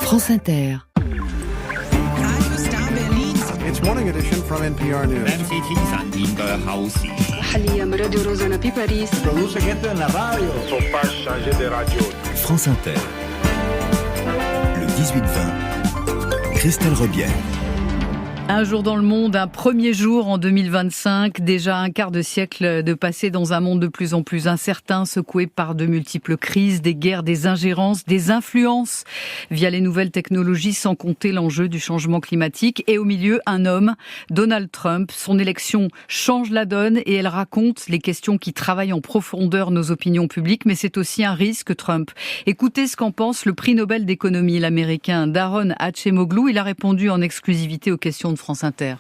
France Inter. It's Morning Edition from NPR News. France Inter. Le 18-20. Christelle Rebière. Un jour dans le monde, un premier jour en 2025, déjà un quart de siècle de passé dans un monde de plus en plus incertain, secoué par de multiples crises, des guerres, des ingérences, des influences via les nouvelles technologies, sans compter l'enjeu du changement climatique. Et au milieu, un homme, Donald Trump. Son élection change la donne et elle raconte les questions qui travaillent en profondeur nos opinions publiques, mais c'est aussi un risque, Trump. Écoutez ce qu'en pense le prix Nobel d'économie, l'américain Daron Acemoglu. Il a répondu en exclusivité aux questions de France Inter.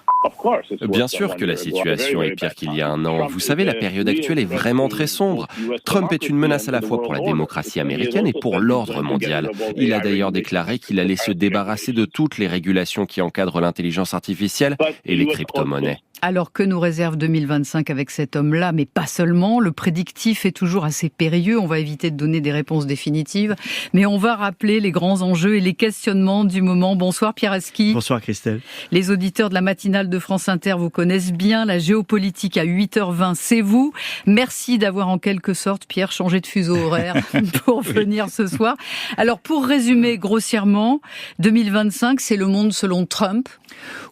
Bien sûr que la situation est pire qu'il y a un an. Vous savez, la période actuelle est vraiment très sombre. Trump est une menace à la fois pour la démocratie américaine et pour l'ordre mondial. Il a d'ailleurs déclaré qu'il allait se débarrasser de toutes les régulations qui encadrent l'intelligence artificielle et les crypto-monnaies. Alors que nous réserve 2025 avec cet homme-là, mais pas seulement. Le prédictif est toujours assez périlleux. On va éviter de donner des réponses définitives. Mais on va rappeler les grands enjeux et les questionnements du moment. Bonsoir Pierre Aski. Bonsoir Christelle. Les auditeurs de la matinale de France Inter vous connaissent bien. La géopolitique à 8h20, c'est vous. Merci d'avoir en quelque sorte, Pierre, changé de fuseau horaire pour venir ce soir. Alors pour résumer grossièrement, 2025, c'est le monde selon Trump.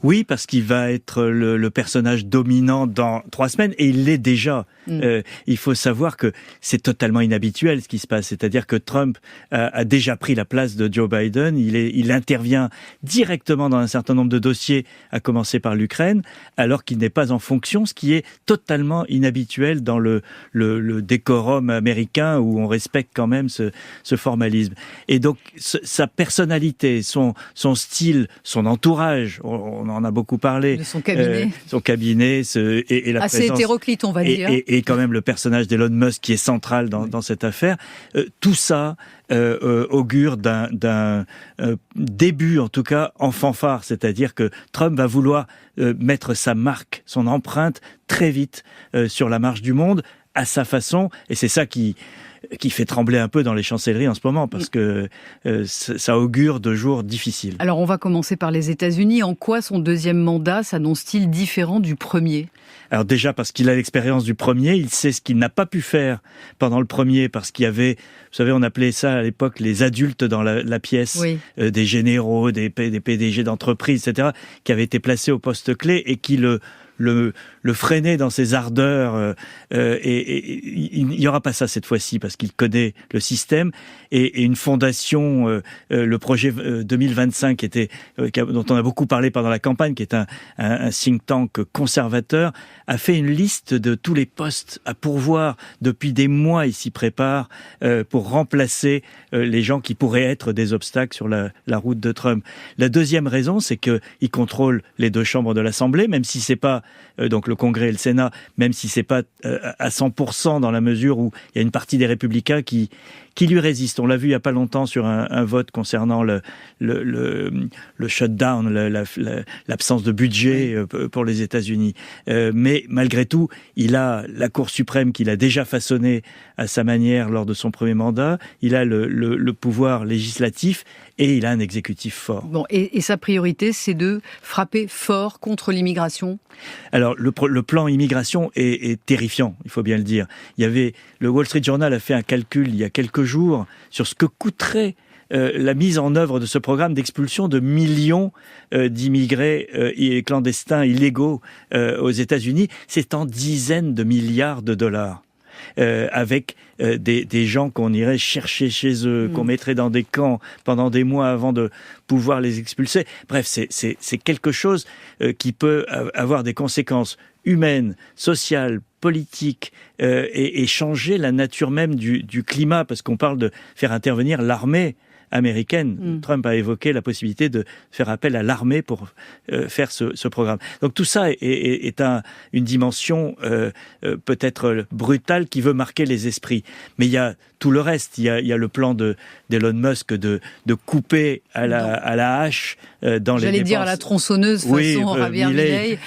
Oui, parce qu'il va être le personnage dominant dans 3 semaines, et il l'est déjà. Il faut savoir que c'est totalement inhabituel ce qui se passe, c'est-à-dire que Trump a déjà pris la place de Joe Biden, il intervient directement dans un certain nombre de dossiers, à commencer par l'Ukraine, alors qu'il n'est pas en fonction, ce qui est totalement inhabituel dans le décorum américain, où on respecte quand même ce formalisme. Et donc, sa personnalité, son style, son entourage, on en a beaucoup parlé. De son cabinet. Son cabinet et la assez présence... hétéroclite, on va dire. Et quand même le personnage d'Elon Musk qui est central dans cette affaire. Tout ça augure d'un début, en tout cas, en fanfare. C'est-à-dire que Trump va vouloir mettre sa marque, son empreinte, très vite sur la marche du monde, à sa façon. Et c'est ça qui fait trembler un peu dans les chancelleries en ce moment, parce que ça augure de jours difficiles. Alors on va commencer par les États-Unis. En quoi son deuxième mandat s'annonce-t-il différent du premier ? Alors déjà parce qu'il a l'expérience du premier, il sait ce qu'il n'a pas pu faire pendant le premier, parce qu'il y avait, vous savez, on appelait ça à l'époque les adultes dans la pièce, oui. Des généraux, des PDG d'entreprises, etc., qui avaient été placés au poste clé et qui le freiner dans ses ardeurs, et il n'y aura pas ça cette fois-ci, parce qu'il connaît le système, et une fondation, le projet 2025 dont on a beaucoup parlé pendant la campagne, qui est un think tank conservateur, a fait une liste de tous les postes à pourvoir. Depuis des mois, il s'y prépare pour remplacer les gens qui pourraient être des obstacles sur la route de Trump. La deuxième raison, c'est qu'il contrôle les 2 chambres de l'Assemblée, même si c'est pas donc le Congrès et le Sénat, même si c'est pas à 100%, dans la mesure où il y a une partie des républicains qui lui résistent. On l'a vu il y a pas longtemps sur un vote concernant le shutdown, l'absence de budget pour les États-Unis. Mais malgré tout, il a la Cour suprême qu'il a déjà façonnée à sa manière lors de son premier mandat. Il a le pouvoir législatif et il a un exécutif fort. Bon, et sa priorité, c'est de frapper fort contre l'immigration. Alors, le plan immigration est terrifiant, il faut bien le dire. Le Wall Street Journal a fait un calcul il y a quelques jours sur ce que coûterait la mise en œuvre de ce programme d'expulsion de millions d'immigrés clandestins illégaux aux États-Unis. C'est en dizaines de milliards de dollars. Avec des gens qu'on irait chercher chez eux, qu'on mettrait dans des camps pendant des mois avant de pouvoir les expulser. Bref, c'est quelque chose qui peut avoir des conséquences humaines, sociales, politiques, et changer la nature même du climat, parce qu'on parle de faire intervenir l'armée américaine. Trump a évoqué la possibilité de faire appel à l'armée pour faire ce programme. Donc tout ça est une dimension peut-être brutale qui veut marquer les esprits. Mais il y a tout le reste. Il y a le plan d'Elon Musk de couper à la hache dans les dépenses. J'allais dire à la tronçonneuse façon Javier Milei.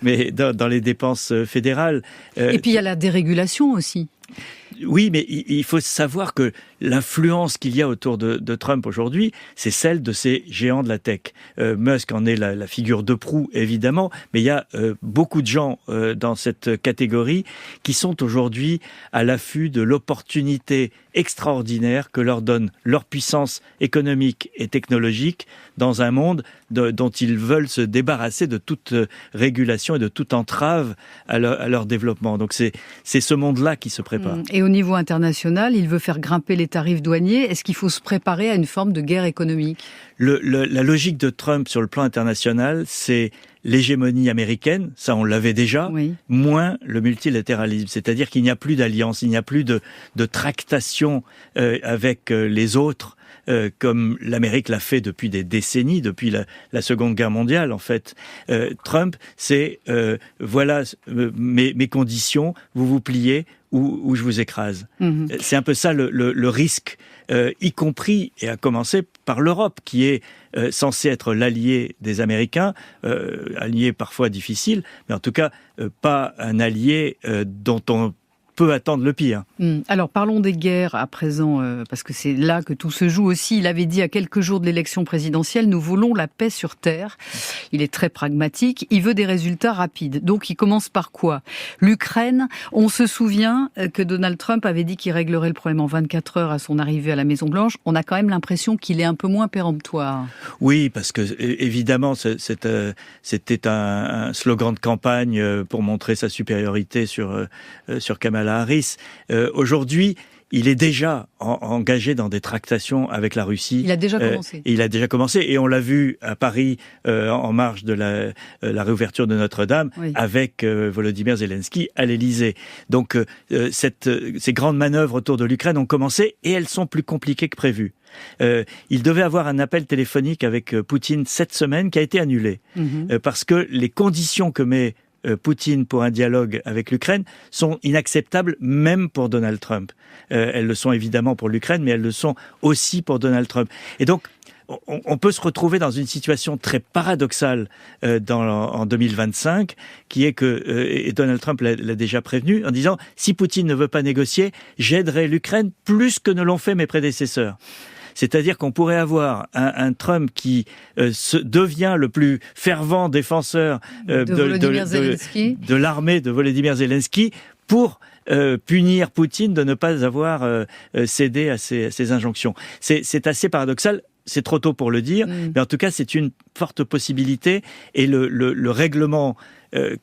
Mais dans les dépenses fédérales. Et puis il y a la dérégulation aussi. Oui, mais il faut savoir que l'influence qu'il y a autour de Trump aujourd'hui, c'est celle de ces géants de la tech. Musk en est la figure de proue, évidemment, mais il y a beaucoup de gens dans cette catégorie qui sont aujourd'hui à l'affût de l'opportunité extraordinaire que leur donne leur puissance économique et technologique dans un monde dont ils veulent se débarrasser de toute régulation et de toute entrave à leur développement. Donc c'est ce monde-là qui se prépare. Et au niveau international, il veut faire grimper les tarifs douaniers. Est-ce qu'il faut se préparer à une forme de guerre économique ? La logique de Trump sur le plan international, c'est l'hégémonie américaine, ça on l'avait déjà, oui, moins le multilatéralisme. C'est-à-dire qu'il n'y a plus d'alliance, il n'y a plus de tractation avec les autres, comme l'Amérique l'a fait depuis des décennies, depuis la Seconde Guerre mondiale en fait. Trump, c'est voilà mes conditions, vous vous pliez ou je vous écrase. Mm-hmm. C'est un peu ça le risque, y compris, et à commencer par l'Europe, qui est censée être l'allié des Américains, allié parfois difficile, mais en tout cas pas un allié dont on peut attendre le pire. Alors parlons des guerres à présent, parce que c'est là que tout se joue aussi. Il avait dit à quelques jours de l'élection présidentielle, nous voulons la paix sur Terre. Il est très pragmatique, il veut des résultats rapides. Donc il commence par quoi ? L'Ukraine, on se souvient que Donald Trump avait dit qu'il réglerait le problème en 24 heures à son arrivée à la Maison-Blanche. On a quand même l'impression qu'il est un peu moins péremptoire. Oui, parce que évidemment, c'était un slogan de campagne pour montrer sa supériorité sur Kamala Harris. Aujourd'hui, il est déjà engagé dans des tractations avec la Russie. Il a déjà commencé. Il a déjà commencé, et on l'a vu à Paris en marge de la réouverture de Notre-Dame, oui, avec Volodymyr Zelensky à l'Élysée. Donc ces grandes manœuvres autour de l'Ukraine ont commencé, et elles sont plus compliquées que prévu. Il devait avoir un appel téléphonique avec Poutine cette semaine qui a été annulé, parce que les conditions que met Poutine pour un dialogue avec l'Ukraine sont inacceptables même pour Donald Trump. Elles le sont évidemment pour l'Ukraine, mais elles le sont aussi pour Donald Trump. Et donc, on peut se retrouver dans une situation très paradoxale en 2025, qui est que, et Donald Trump l'a déjà prévenu, en disant « Si Poutine ne veut pas négocier, j'aiderai l'Ukraine plus que ne l'ont fait mes prédécesseurs ». C'est-à-dire qu'on pourrait avoir un Trump qui devient le plus fervent défenseur de l'armée de Volodymyr Zelensky pour punir Poutine de ne pas avoir cédé à ses injonctions. C'est assez paradoxal. C'est trop tôt pour le dire, mais en tout cas, c'est une forte possibilité. Et le règlement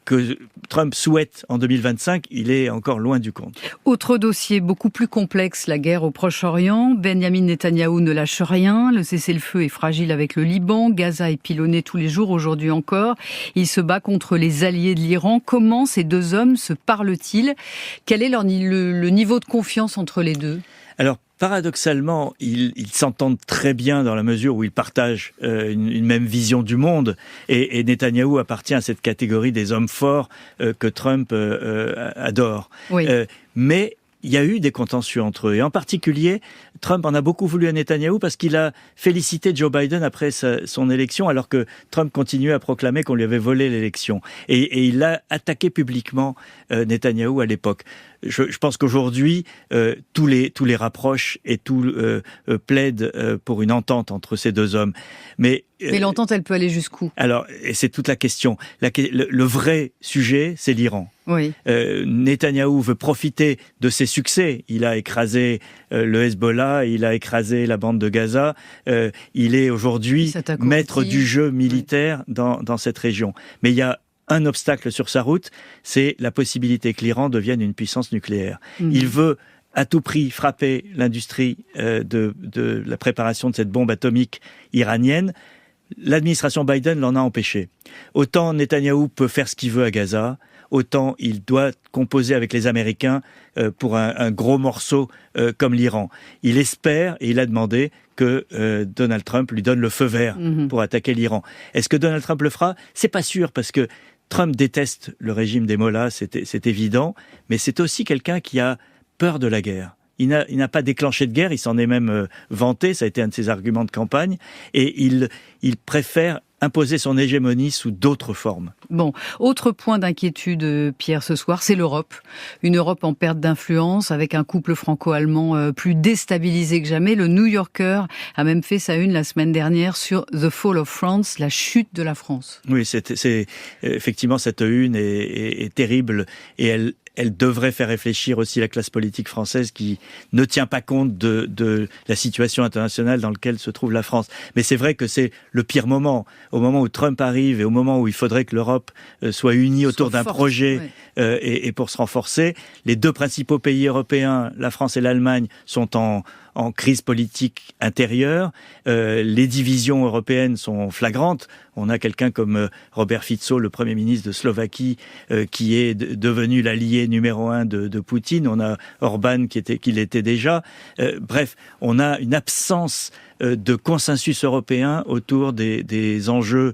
que Trump souhaite en 2025, il est encore loin du compte. Autre dossier beaucoup plus complexe, la guerre au Proche-Orient. Benjamin Netanyahou ne lâche rien. Le cessez-le-feu est fragile avec le Liban. Gaza est pilonné tous les jours, aujourd'hui encore. Il se bat contre les alliés de l'Iran. Comment ces deux hommes se parlent-ils ? Quel est le niveau de confiance entre les deux ? Alors, paradoxalement, ils s'entendent très bien dans la mesure où ils partagent une même vision du monde. Et Netanyahou appartient à cette catégorie des hommes forts que Trump adore. Oui. Mais il y a eu des contentieux entre eux. Et en particulier, Trump en a beaucoup voulu à Netanyahou parce qu'il a félicité Joe Biden après son élection, alors que Trump continuait à proclamer qu'on lui avait volé l'élection. Et il a attaqué publiquement Netanyahou à l'époque. Je pense qu'aujourd'hui, tous les rapprochent et tout plaide pour une entente entre ces deux hommes. Mais l'entente, elle peut aller jusqu'où ? Alors, et c'est toute la question. Le vrai sujet, c'est l'Iran. Oui. Netanyahou veut profiter de ses succès. Il a écrasé le Hezbollah, il a écrasé la bande de Gaza. Il est aujourd'hui maître du jeu militaire dans cette région. Mais il y a un obstacle sur sa route, c'est la possibilité que l'Iran devienne une puissance nucléaire. Il veut à tout prix frapper l'industrie de la préparation de cette bombe atomique iranienne. L'administration Biden l'en a empêché. Autant Netanyahou peut faire ce qu'il veut à Gaza, autant il doit composer avec les Américains pour un gros morceau comme l'Iran. Il espère, et il a demandé, que Donald Trump lui donne le feu vert pour attaquer l'Iran. Est-ce que Donald Trump le fera ? C'est pas sûr, parce que Trump déteste le régime des mollahs, c'est évident, mais c'est aussi quelqu'un qui a peur de la guerre. Il n'a pas déclenché de guerre, il s'en est même vanté, ça a été un de ses arguments de campagne, et il préfère imposer son hégémonie sous d'autres formes. Bon, autre point d'inquiétude, Pierre, ce soir, c'est l'Europe. Une Europe en perte d'influence, avec un couple franco-allemand plus déstabilisé que jamais. Le New Yorker a même fait sa une la semaine dernière sur The Fall of France, la chute de la France. Oui, c'est effectivement, cette une est terrible, et elle devrait faire réfléchir aussi la classe politique française qui ne tient pas compte de la situation internationale dans laquelle se trouve la France. Mais c'est vrai que c'est le pire moment. Au moment où Trump arrive et au moment où il faudrait que l'Europe soit unie autour d'un projet et pour se renforcer, les deux principaux pays européens, la France et l'Allemagne, sont en crise politique intérieure. Les divisions européennes sont flagrantes. On a quelqu'un comme Robert Fico, le Premier ministre de Slovaquie, qui est devenu l'allié numéro 1 de Poutine. On a Orban qui l'était déjà. Bref, on a une absence de consensus européen autour des enjeux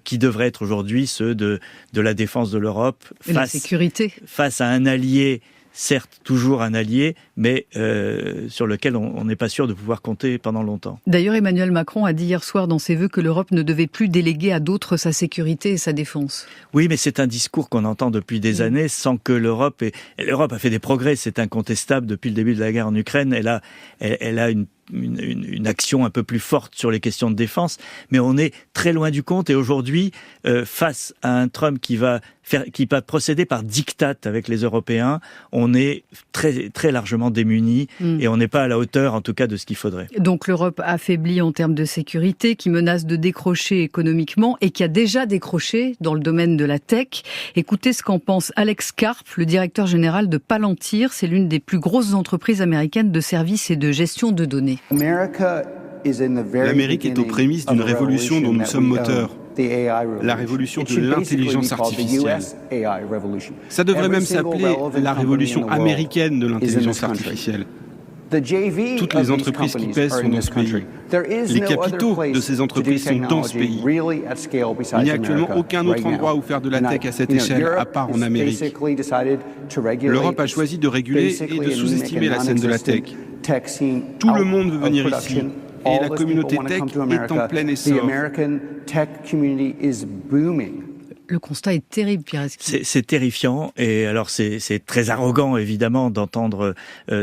qui devraient être aujourd'hui ceux de la défense de l'Europe la sécurité. Face à un allié, certes toujours un allié, mais sur lequel on n'est pas sûr de pouvoir compter pendant longtemps. D'ailleurs, Emmanuel Macron a dit hier soir dans ses vœux que l'Europe ne devait plus déléguer à d'autres sa sécurité et sa défense. Oui, mais c'est un discours qu'on entend depuis des années sans que l'Europe a fait des progrès, c'est incontestable depuis le début de la guerre en Ukraine. Elle a une action un peu plus forte sur les questions de défense, mais on est très loin du compte. Et aujourd'hui, face à un Trump qui va procéder par diktat avec les Européens, on est très, très largement démunis et on n'est pas à la hauteur, en tout cas, de ce qu'il faudrait. Donc l'Europe affaiblie en termes de sécurité, qui menace de décrocher économiquement et qui a déjà décroché dans le domaine de la tech. Écoutez ce qu'en pense Alex Karp, le directeur général de Palantir. C'est l'une des plus grosses entreprises américaines de services et de gestion de données. L'Amérique est aux prémices d'une révolution dont nous sommes moteurs. La révolution de l'intelligence artificielle. Ça devrait même s'appeler la révolution américaine de l'intelligence artificielle. Toutes les entreprises qui pèsent sont dans ce pays. Les capitaux de ces entreprises sont dans ce pays. Il n'y a actuellement aucun autre endroit où faire de la tech à cette échelle, à part en Amérique. L'Europe a choisi de réguler et de sous-estimer la scène de la tech. Tout le monde veut venir ici. Et la communauté tech est en plein essor. Le constat est terrible, Pierre. C'est terrifiant, et alors c'est très arrogant évidemment d'entendre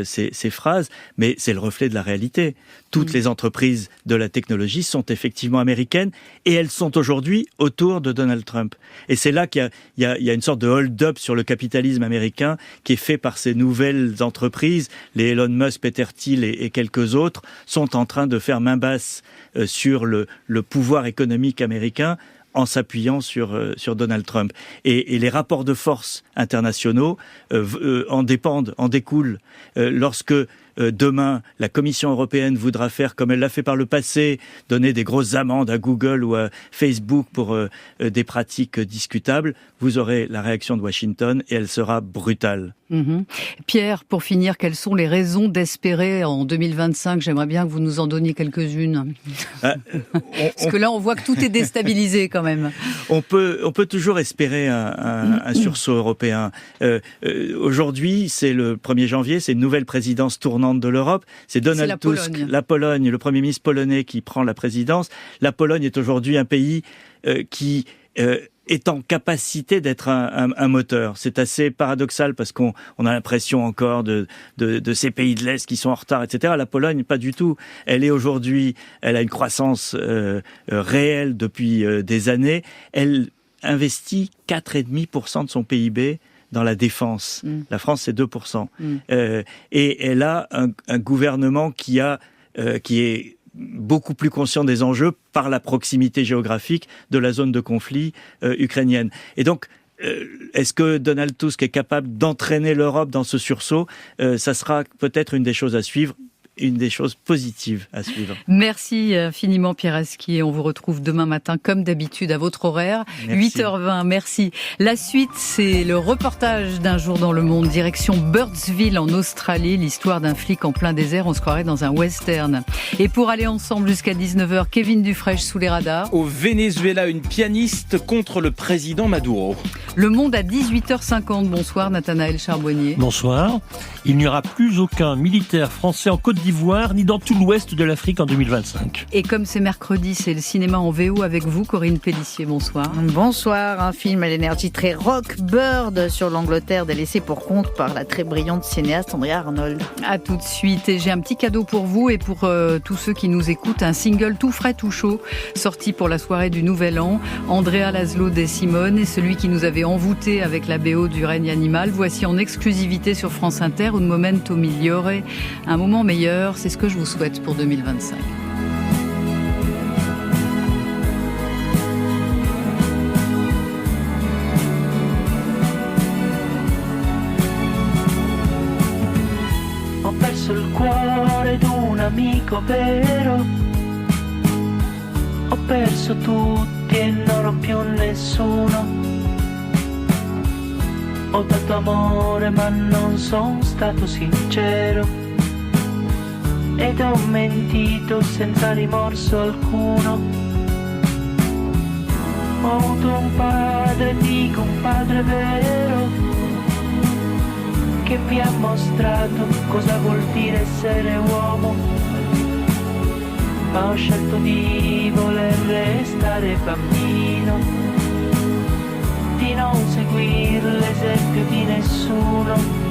ces phrases, mais c'est le reflet de la réalité. Toutes les entreprises de la technologie sont effectivement américaines, et elles sont aujourd'hui autour de Donald Trump. Et c'est là qu'il y a une sorte de hold-up sur le capitalisme américain qui est fait par ces nouvelles entreprises. Les Elon Musk, Peter Thiel et quelques autres sont en train de faire main basse sur le pouvoir économique américain, en s'appuyant sur Donald Trump. Et les rapports de force internationaux en découlent. Lorsque demain, la Commission européenne voudra faire comme elle l'a fait par le passé, donner des grosses amendes à Google ou à Facebook pour des pratiques discutables, vous aurez la réaction de Washington et elle sera brutale. Pierre, pour finir, quelles sont les raisons d'espérer en 2025 ? J'aimerais bien que vous nous en donniez quelques-unes. Parce que là, on voit que tout est déstabilisé quand même. On peut toujours espérer un sursaut européen. Aujourd'hui, c'est le 1er janvier, c'est une nouvelle présidence tournante de l'Europe. C'est Donald Tusk, la Pologne, le Premier ministre polonais qui prend la présidence. La Pologne est aujourd'hui un pays qui est en capacité d'être un moteur. C'est assez paradoxal parce qu'on a l'impression encore de ces pays de l'Est qui sont en retard, etc. La Pologne, pas du tout. Elle a une croissance réelle depuis des années. Elle investit 4,5% de son PIB dans la défense. La France, c'est 2%. Et elle a un gouvernement qui est beaucoup plus conscient des enjeux par la proximité géographique de la zone de conflit ukrainienne. Et donc, est-ce que Donald Tusk est capable d'entraîner l'Europe dans ce sursaut ? Ça sera peut-être une des choses à suivre, une des choses positives à suivre. Merci infiniment Pierre Asquier. On vous retrouve demain matin comme d'habitude à votre horaire. Merci. 8h20, merci. La suite, c'est le reportage d'un jour dans le monde. Direction Birdsville en Australie. L'histoire d'un flic en plein désert. On se croirait dans un western. Et pour aller ensemble jusqu'à 19h, Kevin Dufresne sous les radars. Au Venezuela, une pianiste contre le président Maduro. Le Monde à 18h50. Bonsoir Nathanaël Charbonnier. Bonsoir. Il n'y aura plus aucun militaire français en Côte d'Ivoire ni dans tout l'ouest de l'Afrique en 2025. Et comme c'est mercredi, c'est le cinéma en VO avec vous, Corinne Pélissier. Bonsoir. Bonsoir. Un film à l'énergie très rock, Bird, sur l'Angleterre délaissée pour compte par la très brillante cinéaste Andrea Arnold. À tout de suite. Et j'ai un petit cadeau pour vous et pour tous ceux qui nous écoutent. Un single tout frais, tout chaud, sorti pour la soirée du Nouvel An. Andrea Laszlo De Simone est celui qui nous avait envoûté avec la BO du Règne animal. Voici en exclusivité sur France Inter, Un momento migliore, un moment meilleur. C'est ce que je vous souhaite pour 2025. Ho perso il cuore d'un amico vero, ho perso tutti e non ho più nessuno. Ho dato amore ma non sono stato sincero ed ho mentito senza rimorso alcuno. Ho avuto un padre, dico un padre vero, che mi ha mostrato cosa vuol dire essere uomo, ma ho scelto di voler restare bambino, di non seguire l'esempio di nessuno.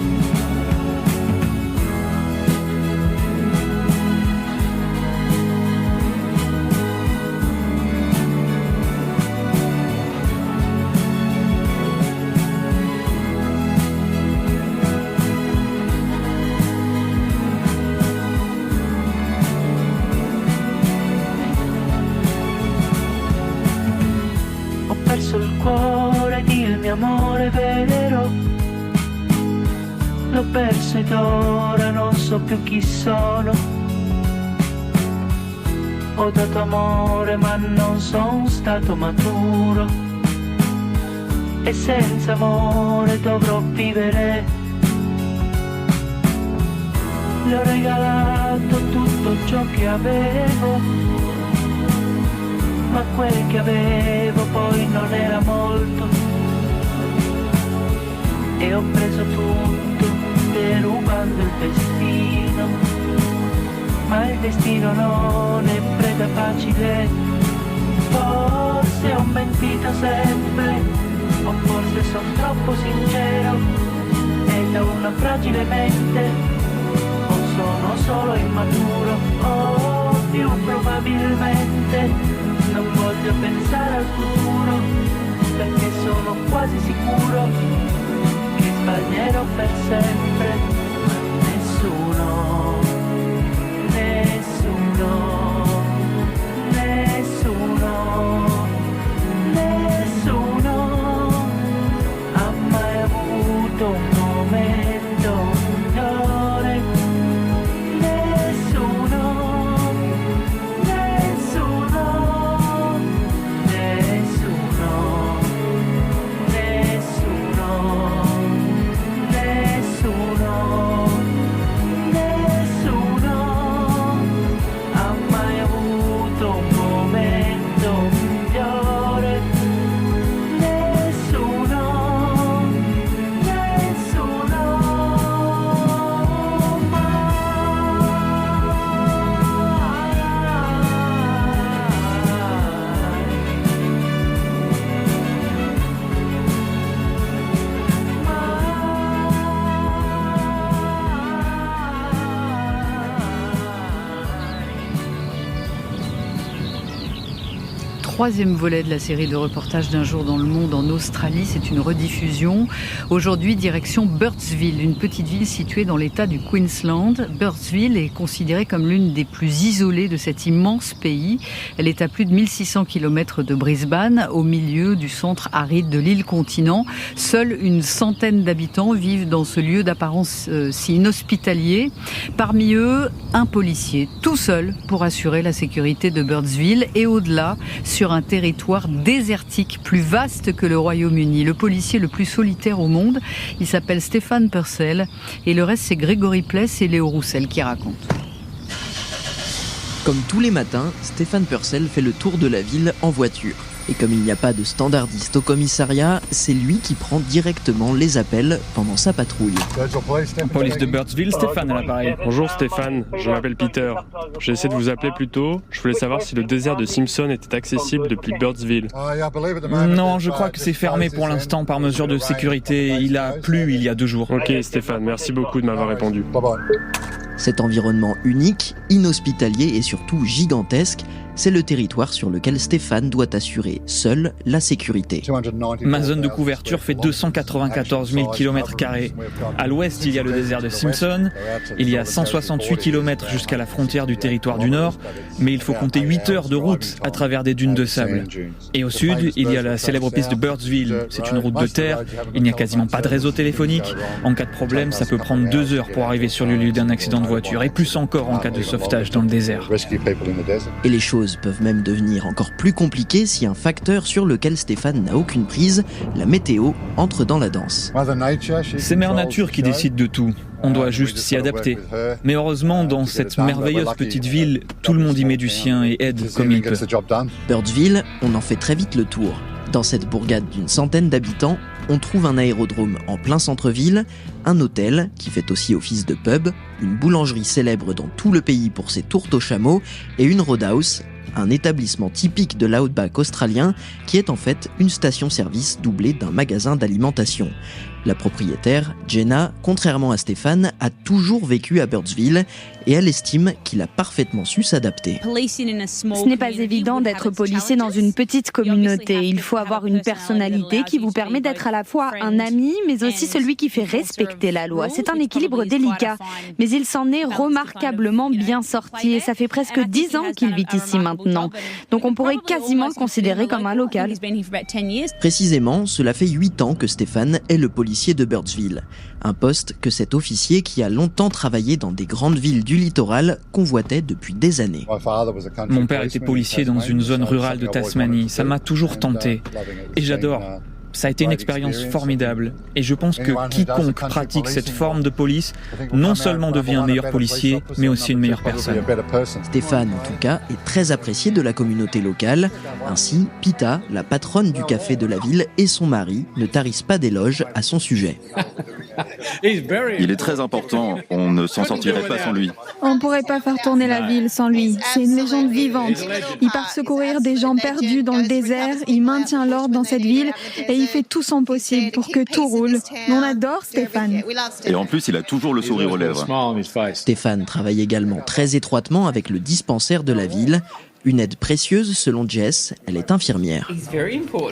Ho perso il cuore ed il mio amore vero, l'ho perso ed ora non so più chi sono. Ho dato amore ma non sono stato maturo e senza amore dovrò vivere. Le ho regalato tutto ciò che avevo, ma quel che avevo poi non era molto, e ho preso tutto derubando il destino, ma il destino non è preda facile. Forse ho mentito sempre, o forse sono troppo sincero, e da una fragile mente, o sono solo immaturo, o più probabilmente non voglio pensare al futuro, perché sono quasi sicuro che sbaglierò per sempre. Nessuno, nessuno, nessuno, nessuno ha mai avuto un momento migliore. Troisième volet de la série de reportages d'un jour dans le monde en Australie. C'est une rediffusion. Aujourd'hui, direction Birdsville, une petite ville située dans l'état du Queensland. Birdsville est considérée comme l'une des plus isolées de cet immense pays. Elle est à plus de 1600 km de Brisbane, au milieu du centre aride de l'île-continent. Seule une centaine d'habitants vivent dans ce lieu d'apparence si inhospitalier. Parmi eux, un policier, tout seul pour assurer la sécurité de Birdsville et au-delà, sur un territoire désertique plus vaste que le Royaume-Uni. Le policier le plus solitaire au monde, il s'appelle Stéphane Purcell et le reste c'est Grégory Pless et Léo Roussel qui racontent. Comme tous les matins, Stéphane Purcell fait le tour de la ville en voiture. Et comme il n'y a pas de standardiste au commissariat, c'est lui qui prend directement les appels pendant sa patrouille. Police de Birdsville, Stéphane à l'appareil. Bonjour Stéphane, je m'appelle Peter. J'ai essayé de vous appeler plus tôt. Je voulais savoir si le désert de Simpson était accessible depuis Birdsville. Non, je crois que c'est fermé pour l'instant par mesure de sécurité. Il a plu il y a 2 jours. Ok Stéphane, merci beaucoup de m'avoir répondu. Cet environnement unique, inhospitalier et surtout gigantesque, c'est le territoire sur lequel Stéphane doit assurer seul la sécurité. Ma zone de couverture fait 294 000 km². À l'ouest, il y a le désert de Simpson. Il y a 168 km jusqu'à la frontière du territoire du Nord, mais il faut compter 8 heures de route à travers des dunes de sable. Et au sud, il y a la célèbre piste de Birdsville. C'est une route de terre, il n'y a quasiment pas de réseau téléphonique. En cas de problème, ça peut prendre 2 heures pour arriver sur le lieu d'un accident de voiture, et plus encore en cas de sauvetage dans le désert. Et les choses peuvent même devenir encore plus compliquées si un facteur sur lequel Stéphane n'a aucune prise, la météo, entre dans la danse. C'est Mère Nature qui décide de tout. On doit juste s'y adapter. Mais heureusement, dans cette merveilleuse petite ville, tout le monde y met du sien et aide comme il peut. Birdsville, on en fait très vite le tour. Dans cette bourgade d'une centaine d'habitants, on trouve un aérodrome en plein centre-ville, un hôtel qui fait aussi office de pub, une boulangerie célèbre dans tout le pays pour ses tourtes au chameau et une roadhouse, un établissement typique de l'outback australien qui est en fait une station-service doublée d'un magasin d'alimentation. La propriétaire, Jenna, contrairement à Stéphane, a toujours vécu à Birdsville et elle estime qu'il a parfaitement su s'adapter. Ce n'est pas évident d'être policier dans une petite communauté. Il faut avoir une personnalité qui vous permet d'être à la fois un ami, mais aussi celui qui fait respecter la loi. C'est un équilibre délicat, mais il s'en est remarquablement bien sorti et ça fait presque 10 ans qu'il vit ici maintenant. Donc on pourrait quasiment le considérer comme un local. Précisément, cela fait 8 ans que Stéphane est le policier de Birdsville. Un poste que cet officier qui a longtemps travaillé dans des grandes villes du littoral convoitait depuis des années. Mon père était policier dans une zone rurale de Tasmanie. Ça m'a toujours tenté. Et j'adore. Ça a été une expérience formidable. Et je pense que quiconque pratique cette forme de police, non seulement devient un meilleur policier, mais aussi une meilleure personne. Stéphane, en tout cas, est très apprécié de la communauté locale. Ainsi, Pita, la patronne du café de la ville, et son mari ne tarissent pas d'éloges à son sujet. Il est très important, on ne s'en sortirait pas sans lui. On ne pourrait pas faire tourner la ville sans lui. C'est une légende vivante. Il part secourir des gens perdus dans le désert, il maintient l'ordre dans cette ville et il fait tout son possible pour que tout roule. On adore Stéphane. Et en plus, il a toujours le sourire aux lèvres. Stéphane travaille également très étroitement avec le dispensaire de la ville. Une aide précieuse selon Jess, elle est infirmière.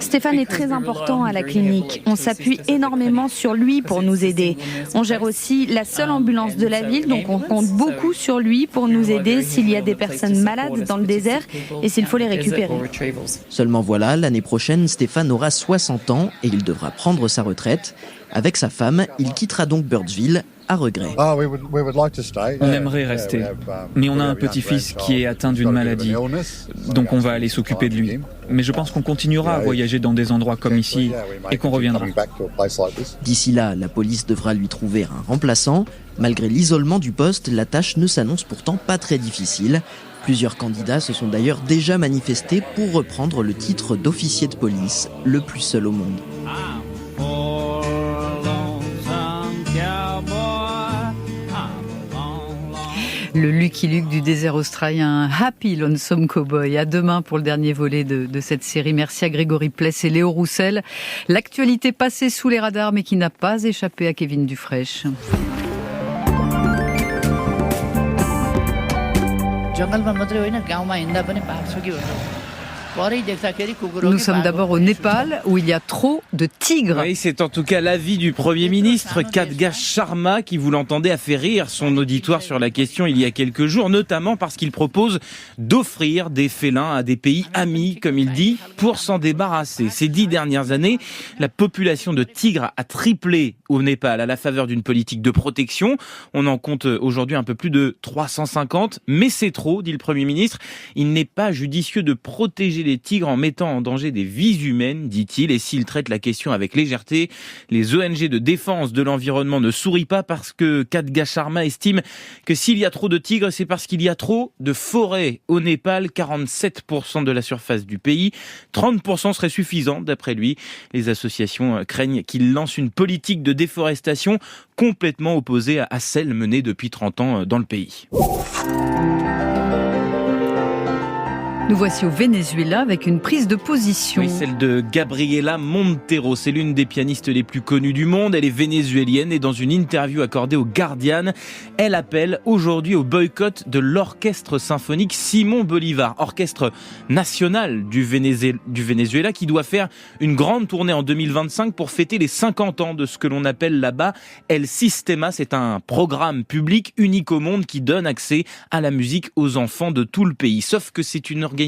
Stéphane est très important à la clinique. On s'appuie énormément sur lui pour nous aider. On gère aussi la seule ambulance de la ville, donc on compte beaucoup sur lui pour nous aider s'il y a des personnes malades dans le désert et s'il faut les récupérer. Seulement voilà, l'année prochaine, Stéphane aura 60 ans et il devra prendre sa retraite. Avec sa femme, il quittera donc Birdsville à regret. On aimerait rester, mais on a un petit-fils qui est atteint d'une maladie, donc on va aller s'occuper de lui. Mais je pense qu'on continuera à voyager dans des endroits comme ici et qu'on reviendra. D'ici là, la police devra lui trouver un remplaçant. Malgré l'isolement du poste, la tâche ne s'annonce pourtant pas très difficile. Plusieurs candidats se sont d'ailleurs déjà manifestés pour reprendre le titre d'officier de police le plus seul au monde. Le Lucky Luke du désert australien, Happy Lonesome Cowboy. À demain pour le dernier volet de cette série. Merci à Grégory Pless et Léo Roussel. L'actualité passée sous les radars mais qui n'a pas échappé à Kevin Dufraîche. Nous sommes d'abord au Népal, où il y a trop de tigres. Oui, c'est en tout cas l'avis du Premier ministre, Khadga Sharma, qui, vous l'entendez, a fait rire son auditoire sur la question il y a quelques jours, notamment parce qu'il propose d'offrir des félins à des pays amis, comme il dit, pour s'en débarrasser. Ces 10 dernières années, la population de tigres a triplé au Népal à la faveur d'une politique de protection. On en compte aujourd'hui un peu plus de 350, mais c'est trop, dit le Premier ministre. Il n'est pas judicieux de protéger les les tigres en mettant en danger des vies humaines, dit-il. Et s'il traite la question avec légèreté, les ONG de défense de l'environnement ne sourient pas parce que Khadga Sharma estime que s'il y a trop de tigres, c'est parce qu'il y a trop de forêts. Au Népal, 47% de la surface du pays, 30% serait suffisant d'après lui. Les associations craignent qu'il lance une politique de déforestation complètement opposée à celle menée depuis 30 ans dans le pays. Nous voici au Venezuela avec une prise de position. Oui, celle de Gabriela Montero. C'est l'une des pianistes les plus connues du monde. Elle est vénézuélienne et dans une interview accordée au Guardian, elle appelle aujourd'hui au boycott de l'orchestre symphonique Simon Bolivar, orchestre national du Venezuela qui doit faire une grande tournée en 2025 pour fêter les 50 ans de ce que l'on appelle là-bas El Sistema. C'est un programme public unique au monde qui donne accès à la musique aux enfants de tout le pays. Sauf que c'est une organisation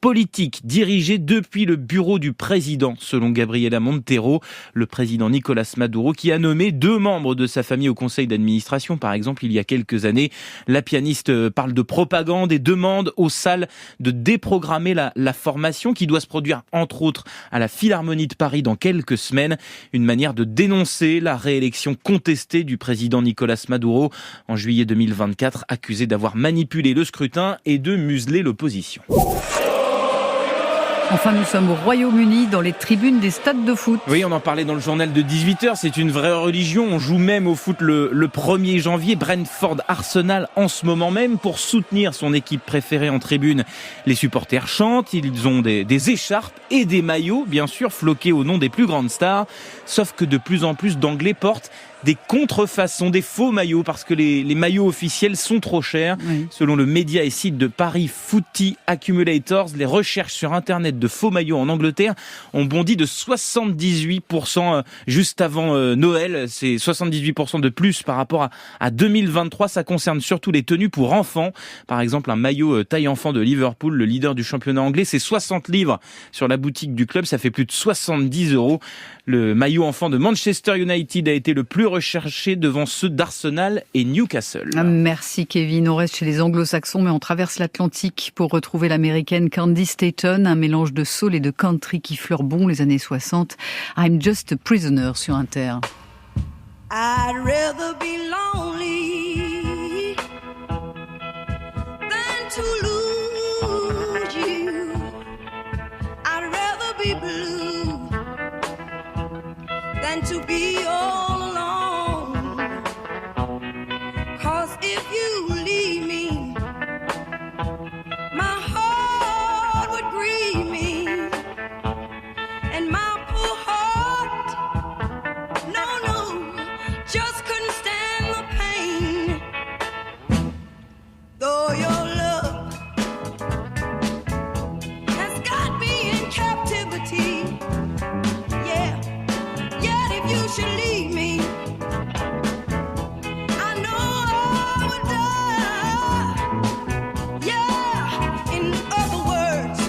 politique dirigée depuis le bureau du président, selon Gabriela Montero, le président Nicolás Maduro, qui a nommé 2 membres de sa famille au conseil d'administration. Par exemple, il y a quelques années, la pianiste parle de propagande et demande aux salles de déprogrammer la formation qui doit se produire, entre autres, à la Philharmonie de Paris dans quelques semaines. Une manière de dénoncer la réélection contestée du président Nicolás Maduro en juillet 2024, accusé d'avoir manipulé le scrutin et de museler l'opposition. Enfin, nous sommes au Royaume-Uni, dans les tribunes des stades de foot. Oui, on en parlait dans le journal de 18h, c'est une vraie religion. On joue même au foot le 1er janvier. Brentford Arsenal en ce moment même pour soutenir son équipe préférée en tribune. Les supporters chantent, ils ont des écharpes et des maillots, bien sûr, floqués au nom des plus grandes stars. Sauf que de plus en plus d'Anglais portent des contrefaçons, des faux maillots, parce que les maillots officiels sont trop chers. Oui. Selon le média et site de Paris Footy Accumulators, les recherches sur Internet de faux maillots en Angleterre ont bondi de 78% juste avant Noël. C'est 78% de plus par rapport à 2023. Ça concerne surtout les tenues pour enfants. Par exemple, un maillot taille enfant de Liverpool, le leader du championnat anglais, c'est 60 livres sur la boutique du club. Ça fait plus de 70 €. Le maillot enfant de Manchester United a été le plus recherché devant ceux d'Arsenal et Newcastle. Merci Kevin. On reste chez les anglo-saxons, mais on traverse l'Atlantique pour retrouver l'américaine Candy Staton, un mélange de soul et de country qui fleure bon les années 60. I'm just a prisoner sur Inter. I'd rather be lonely than to lose you. I'd rather be blue than to be all alone. 'Cause if you leave me, my heart would grieve me, and my poor heart, no, just couldn't stand the pain. Though your love has got me in captivity, yeah, yet if you should leave me, I know I would die. Yeah, in other words,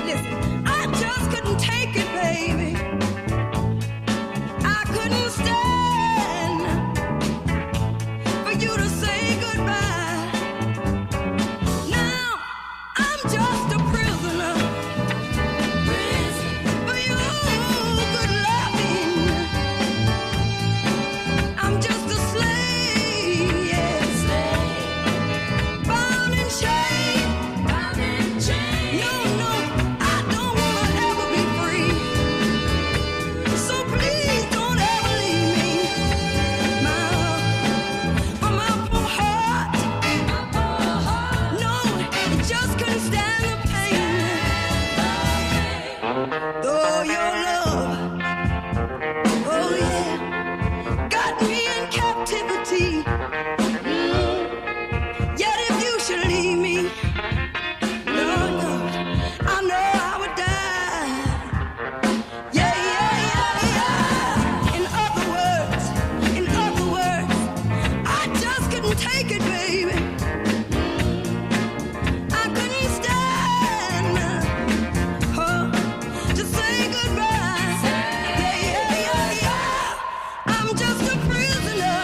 listen, I just couldn't take it, baby. I couldn't stand for you to say goodbye. Now I'm just a prisoner for your good loving. I'm just a slave, yes, bound in shame. No, I don't wanna ever be free. So please don't ever leave me, for my poor heart. No, it just couldn't stand the pain. Though your love, oh yeah, got me in captivity. Yet if you should leave me, no, I know I would die. Yeah. In other words, I just couldn't take it, baby. I couldn't stand to say goodbye. Yeah. I'm just a prisoner.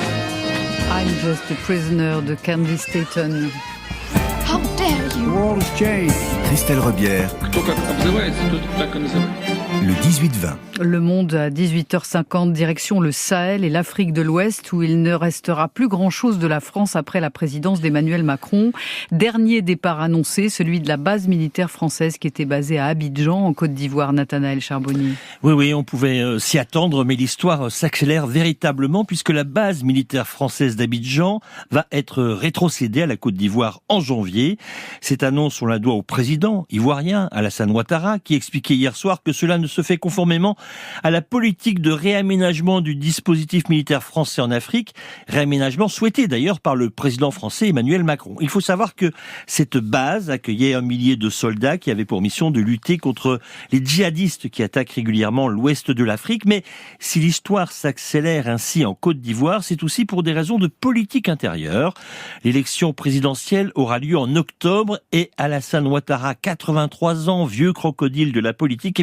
I'm just a prisoner de Candy Staton. How dare you? world has changed. Christelle Rebière. Le 18-20. Le Monde à 18h50, direction le Sahel et l'Afrique de l'Ouest, où il ne restera plus grand-chose de la France après la présidence d'Emmanuel Macron. Dernier départ annoncé, celui de la base militaire française qui était basée à Abidjan, en Côte d'Ivoire. Nathanaël Charbonnier. Oui, on pouvait s'y attendre, mais l'histoire s'accélère véritablement puisque la base militaire française d'Abidjan va être rétrocédée à la Côte d'Ivoire en janvier. Cette annonce, on la doit au président ivoirien, Alassane Ouattara, qui expliquait hier soir que cela ne se fait conformément à la politique de réaménagement du dispositif militaire français en Afrique, réaménagement souhaité d'ailleurs par le président français Emmanuel Macron. Il faut savoir que cette base accueillait 1 millier de soldats qui avaient pour mission de lutter contre les djihadistes qui attaquent régulièrement l'ouest de l'Afrique. Mais si l'histoire s'accélère ainsi en Côte d'Ivoire, c'est aussi pour des raisons de politique intérieure. L'élection présidentielle aura lieu en octobre et Alassane Ouattara, 83 ans, vieux crocodile de la politique,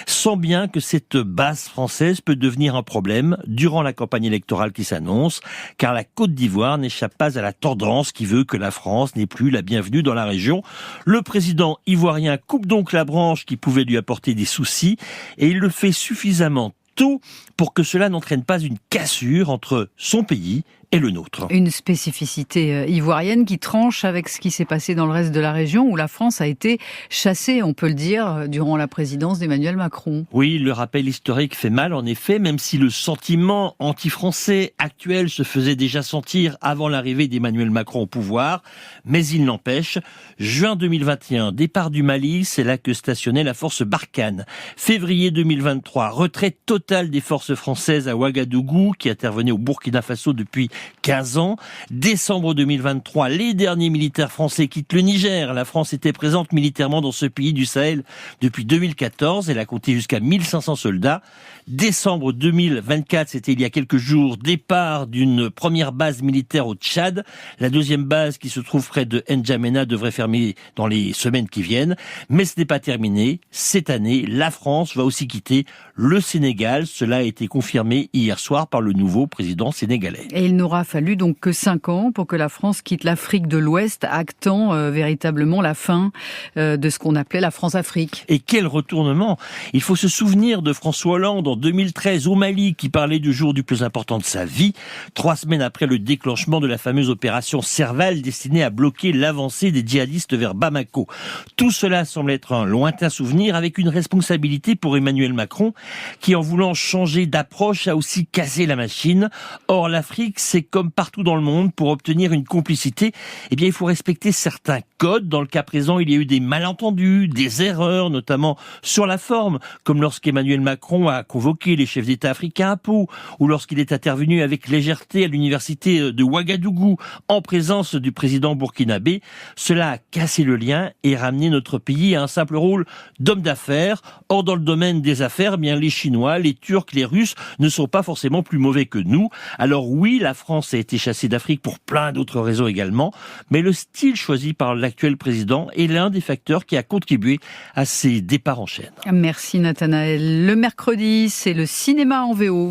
sent bien que cette base française peut devenir un problème durant la campagne électorale qui s'annonce, car la Côte d'Ivoire n'échappe pas à la tendance qui veut que la France n'est plus la bienvenue dans la région. Le président ivoirien coupe donc la branche qui pouvait lui apporter des soucis et il le fait suffisamment tôt pour que cela n'entraîne pas une cassure entre son pays et le nôtre. Une spécificité ivoirienne qui tranche avec ce qui s'est passé dans le reste de la région où la France a été chassée, on peut le dire, durant la présidence d'Emmanuel Macron. Oui, le rappel historique fait mal en effet, même si le sentiment anti-français actuel se faisait déjà sentir avant l'arrivée d'Emmanuel Macron au pouvoir, mais il n'empêche, juin 2021, départ du Mali, c'est là que stationnait la force Barkhane. Février 2023, retraite totale des forces françaises à Ouagadougou, qui intervenait au Burkina Faso depuis 15 ans. Décembre 2023, les derniers militaires français quittent le Niger. La France était présente militairement dans ce pays du Sahel depuis 2014. Elle a compté jusqu'à 1500 soldats. Décembre 2024, c'était il y a quelques jours, départ d'une première base militaire au Tchad. La deuxième base qui se trouve près de N'Djamena devrait fermer dans les semaines qui viennent. Mais ce n'est pas terminé. Cette année, la France va aussi quitter le Sénégal. Cela a été confirmé hier soir par le nouveau président sénégalais. Et il n'aura fallu donc que 5 ans pour que la France quitte l'Afrique de l'Ouest, actant véritablement la fin de ce qu'on appelait la France-Afrique. Et quel retournement! Il faut se souvenir de François Hollande en 2013 au Mali, qui parlait du jour du plus important de sa vie, 3 semaines après le déclenchement de la fameuse opération Serval destinée à bloquer l'avancée des djihadistes vers Bamako. Tout cela semble être un lointain souvenir, avec une responsabilité pour Emmanuel Macron, qui en voulant changer d'approche a aussi cassé la machine. Or, l'Afrique, c'est comme partout dans le monde, pour obtenir une complicité, il faut respecter certains codes. Dans le cas présent, il y a eu des malentendus, des erreurs, notamment sur la forme, comme lorsqu'Emmanuel Macron a convoqué les chefs d'État africains à Pau, ou lorsqu'il est intervenu avec légèreté à l'université de Ouagadougou, en présence du président burkinabé. Cela a cassé le lien et ramené notre pays à un simple rôle d'homme d'affaires. Or, dans le domaine des affaires, les Chinois, les Turcs, les Russes ne sont pas forcément plus mauvais que nous. Alors oui, la France a été chassée d'Afrique pour plein d'autres raisons également, mais le style choisi par l'actuel président est l'un des facteurs qui a contribué à ces départs en chaîne. Merci Nathanaël. Le mercredi, c'est le cinéma en VO.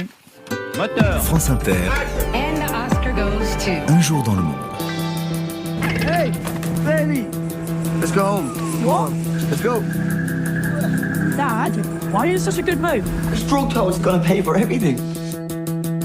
Moteur. France Inter. Un jour dans le monde. Hey, baby, let's go home. What? Let's go. Dad, why are you in such a good mood? Because Frogtower's gonna pay for everything.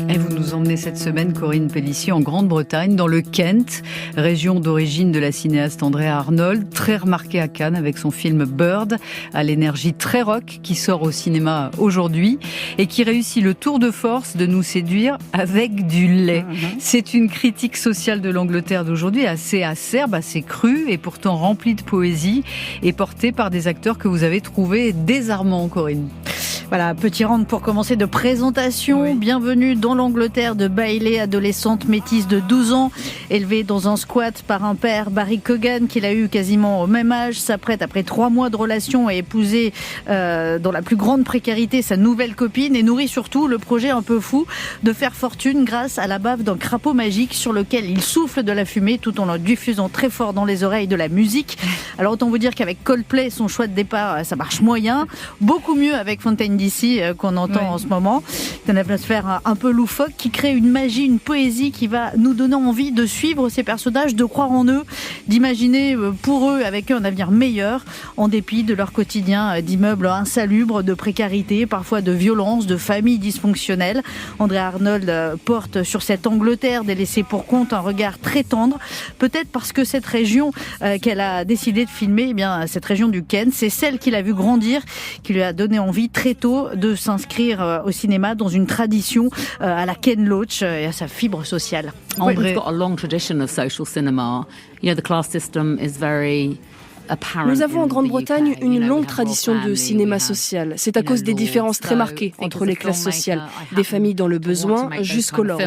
Et vous nous emmenez cette semaine, Corinne Pellissier, en Grande-Bretagne, dans le Kent, région d'origine de la cinéaste Andrea Arnold, très remarquée à Cannes avec son film Bird, à l'énergie très rock, qui sort au cinéma aujourd'hui et qui réussit le tour de force de nous séduire avec du lait. C'est une critique sociale de l'Angleterre d'aujourd'hui, assez acerbe, assez crue et pourtant remplie de poésie et portée par des acteurs que vous avez trouvés désarmants, Corinne. Voilà, petit round pour commencer de présentation. Oui. Bienvenue dans l'Angleterre de Bailey, adolescente métisse de 12 ans, élevée dans un squat par un père, Barry Cogan, qu'il a eu quasiment au même âge, s'apprête après 3 mois de relation à épouser dans la plus grande précarité sa nouvelle copine et nourrit surtout le projet un peu fou de faire fortune grâce à la bave d'un crapaud magique sur lequel il souffle de la fumée tout en leur diffusant très fort dans les oreilles de la musique. Alors autant vous dire qu'avec Coldplay, son choix de départ, ça marche moyen. Beaucoup mieux avec Fontaine DC qu'on entend en ce moment. C'est une atmosphère un peu loufoque qui crée une magie, une poésie qui va nous donner envie de suivre ces personnages, de croire en eux, d'imaginer pour eux, avec eux, un avenir meilleur, en dépit de leur quotidien d'immeubles insalubres, de précarité, parfois de violence, de familles dysfonctionnelles. Andrea Arnold porte sur cette Angleterre délaissée pour compte un regard très tendre, peut-être parce que cette région qu'elle a décidé de filmer, eh bien, cette région du Kent, c'est celle qu'il a vu grandir, qui lui a donné envie très tôt de s'inscrire au cinéma dans une tradition à la Ken Loach et à sa fibre sociale. Britain's got a long tradition of social cinema. You know, the class system is very Nous avons en Grande-Bretagne une longue tradition de cinéma social. C'est à cause des différences très marquées entre les classes sociales, des familles dans le besoin jusqu'au lord.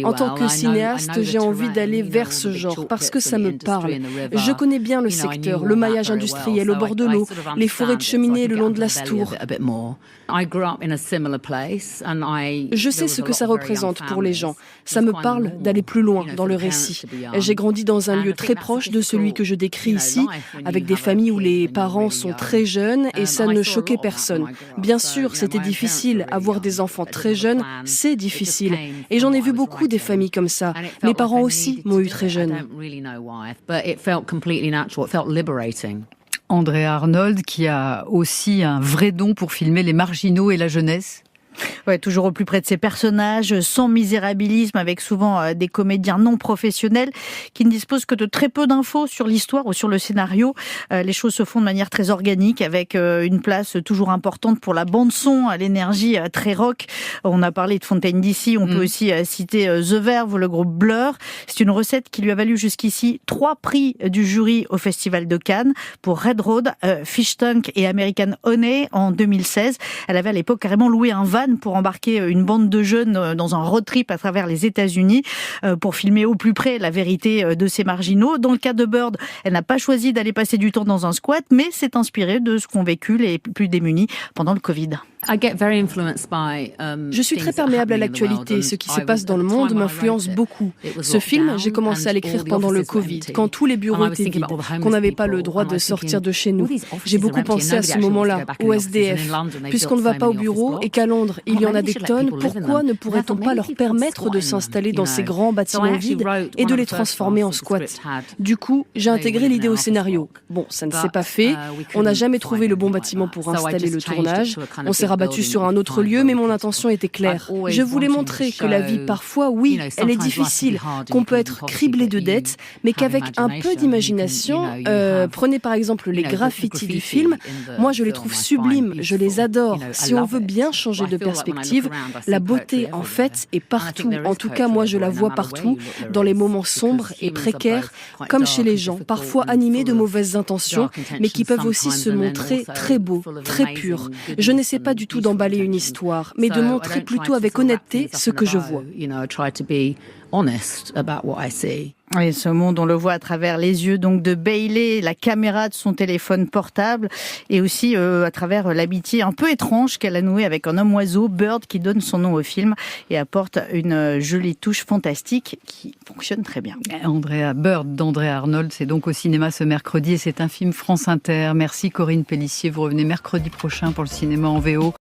En tant que cinéaste, j'ai envie d'aller vers ce genre parce que ça me parle. Je connais bien le secteur, le maillage industriel au bord de l'eau, les forêts de cheminées le long de la Stour. Je sais ce que ça représente pour les gens. Ça me parle d'aller plus loin dans le récit. J'ai grandi dans un lieu très proche de celui que je décris ici, avec des familles où les parents sont très jeunes et ça ne choquait personne. Bien sûr, c'était difficile. Avoir des enfants très jeunes, c'est difficile. Et j'en ai vu beaucoup des familles comme ça. Mes parents aussi m'ont eu très jeune. Andrea Arnold, qui a aussi un vrai don pour filmer les marginaux et la jeunesse. Ouais, toujours au plus près de ses personnages, sans misérabilisme, avec souvent des comédiens non professionnels qui ne disposent que de très peu d'infos sur l'histoire ou sur le scénario. Les choses se font de manière très organique, avec une place toujours importante pour la bande-son, l'énergie très rock. On a parlé de Fontaine DC, on peut aussi citer The Verve ou le groupe Blur. C'est une recette qui lui a valu jusqu'ici 3 prix du jury au Festival de Cannes pour Red Road, Fish Tank et American Honey en 2016. Elle avait à l'époque carrément loué un van pour embarquer une bande de jeunes dans un road trip à travers les États-Unis pour filmer au plus près la vérité de ces marginaux. Dans le cas de Bird, elle n'a pas choisi d'aller passer du temps dans un squat, mais s'est inspirée de ce qu'ont vécu les plus démunis pendant le Covid. Je suis très perméable à l'actualité. Ce qui se passe dans le monde m'influence beaucoup. Ce film, j'ai commencé à l'écrire pendant le Covid, quand tous les bureaux étaient vides, qu'on n'avait pas le droit de sortir de chez nous. J'ai beaucoup pensé à ce moment-là, au SDF. Puisqu'on ne va pas au bureau et qu'à Londres, il y en a des tonnes, pourquoi ne pourrait-on pas leur permettre de s'installer dans ces grands bâtiments vides et de les transformer en squats? Du coup, j'ai intégré l'idée au scénario. Bon, ça ne s'est pas fait. On n'a jamais trouvé le bon bâtiment pour installer le tournage. On s'est rabattu sur un autre lieu, mais mon intention était claire. Je voulais montrer que la vie, parfois, oui, elle est difficile, qu'on peut être criblé de dettes, mais qu'avec un peu d'imagination, prenez par exemple les graffitis du film, moi je les trouve sublimes, je les adore. Si on veut bien changer de perspective, la beauté en fait est partout. En tout cas, moi je la vois partout, dans les moments sombres et précaires, comme chez les gens, parfois animés de mauvaises intentions, mais qui peuvent aussi se montrer très beaux, très purs. Je n'essaie pas du tout d'emballer une histoire, mais de montrer plutôt avec honnêteté ce que je vois. Et ce monde, on le voit à travers les yeux donc de Bailey, la caméra de son téléphone portable, et aussi à travers l'amitié un peu étrange qu'elle a nouée avec un homme-oiseau, Bird, qui donne son nom au film et apporte une jolie touche fantastique qui fonctionne très bien. Bird d'Andrea Arnold, c'est donc au cinéma ce mercredi et c'est un film France Inter. Merci Corinne Pellissier, vous revenez mercredi prochain pour le cinéma en VO.